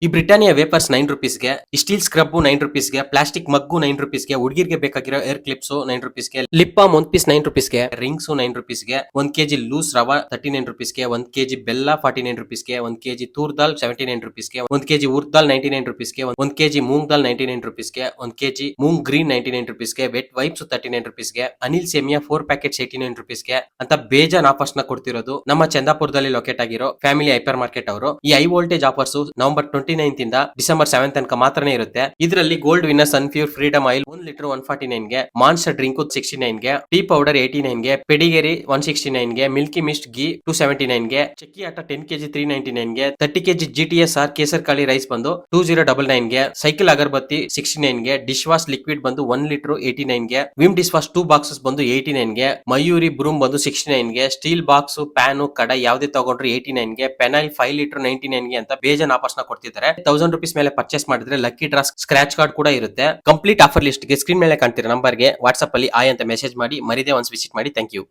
ಈ Britannia vapours 9 ರುಪೀಸ್ಗೆ, ಈ steel scrub 9 ರುಪೀಸ್ಗೆ, plastic ಮಗ್ಗು 9 ರುಪೀಸ್ಗೆ, ಹುಡುಗಿರ್ಗೆ ಬೇಕಾಗಿರೋ ಏರ್ ಕ್ಲಿಪ್ಸ್ 9 ರುಪೀಸ್ಗೆ, ಲಿಪ್ ಬಾಮ್ 1 ಪೀಸ್ 9 ರುಪೀಸ್ಗೆ, ರಿಂಗ್ಸ್ 9 ರುಪೀಸ್ಗೆ, 1 ಕೆಜಿ ಲೂಸ್ ರವಾ 39 ರುಪೀಸ್ಗೆ, 1 ಕೆಜಿ ಬೆಲ್ಲ 49 ರುಪೀಸ್ಗೆ, 1 ಕೆಜಿ ತೂರ್ ದಾಲ್ 79 ರುಪೀಸ್ಗೆ, 1 ಕೆಜಿ ಉರ್ದ್ ದಾಲ್ 99 ರುಪೀಸ್ಗೆ, 1 ಕೆಜಿ ಮೂಂಗ್ ದಾಲ್ 99 ರುಪೀಸ್ಗೆ, 1 ಕೆಜಿ ಮೂಂಗ್ ಗ್ರೀನ್ 99 ರುಪೀಸ್ಗೆ, ವೆಟ್ ವೈಪ್ಸ್ 39 ರುಪೀಸ್ಗೆ, ಅನಿಲ್ ಸೇಮಿಯಾ 4 ಪ್ಯಾಕೆಟ್ಸ್ 89 ರುಪೀಸ್ಗೆ ಅಂತ ಬೇಜಾನ್ ಆಫರ್ಸ್ ನ ಕೊಡ್ತಿರೋದು ನಮ್ಮ ಚಂದಾಪುರದಲ್ಲಿ ಲೊಕೇಟ್ ಆಗಿರೋ ಫ್ಯಾಮಿಲಿ ಹೈಪರ್ ಮಾರ್ಕೆಟ್ ಅವರು. ಈ ಹೈ ವೋಲ್ಟೇಜ್ ಆಫರ್ಸ್ ನವೆಂಬರ್ 29 ಇಂದ ಡಿಸೆಂಬರ್ 7 ತನಕ ಮಾತ್ರನೇ ಇರುತ್ತೆ. ಇದರಲ್ಲಿ gold winner Sunpure freedom oil 1 litre 149 ಗೆ, ಮಾನ್ಸ್ಟರ್ ಡ್ರಿಂಕ್ 69 ಗೆ, ಟೀ ಪೌಡರ್ 89 ಗೆ, ಪೆಡಿಗೇರಿ 169 ಗೆ, ಮಿಲ್ಕಿ ಮಿಸ್ಟ್ ಘೀ 279 ಗೆ, ಚಕ್ಕಿ ಆಟ 10 ಕೆಜಿ 399 ಗೆ, 30 KG GTS R Kesar Kali rice ಬಂದು 2099 ಗೆ, ಸೈಕಲ್ ಅಗರಬತ್ತಿ 69 ಗೆ, ಡಿಶ್ ವಾಶ್ ಲಿಕ್ವಿಡ್ ಬಂದು 1 ಲೀಟರ್ 89 ಗೆ, ವಿಮ್ ಡಿಶ್ ವಾಶ್ 2 ಬಾಕ್ಸಸ್ ಬಂದು 89 ಗೆ, ಮಯೂರಿ ಬ್ರೂಮ್ ಬಂದು 69 ಗೆ, ಸ್ಟೀಲ್ ಬಾಕ್ಸ್ ಪ್ಯಾನ್ ಕಡಾಯಿ ಯಾವ್ದೇ ತಗೊಂಡ್ರು 89 ಗೆ, ಪೆನೈಲ್ 5 ಲೀಟರ್ 99 ಗೆ ಅಂತ ಬೇಜಾನ್ ಆಫರ್ಸ್ ನ ಕೊಡ್ತಿದ್ದಾರೆ. 1000 ರುಪೀಸ್ ಮೇಲೆ ಪರ್ಚೇಸ್ ಮಾಡಿದ್ರೆ ಲಕ್ಕಿ ಡ್ರಾ ಸ್ಕ್ರಾಚ್ ಕಾರ್ಡ್ ಕೂಡ ಇರುತ್ತೆ. ಕಂಪ್ಲೀಟ್ ಆಫರ್ ಲಿಸ್ಟ್ ಗೆ ಸ್ಕ್ರೀನ್ ಮೇಲೆ ಕಾಣ್ತಿರೋ ನಂಬರ್ ಗೆ ವಾಟ್ಸ್ಆಪ್ ಅಲ್ಲಿ ಆಯ್ ಅಂತ ಮೆಸೇಜ್ ಮಾಡಿ, ಮರಿದೇ ಒನ್ಸ್ ವಿಸಿಟ್ ಮಾಡಿ. Thank you.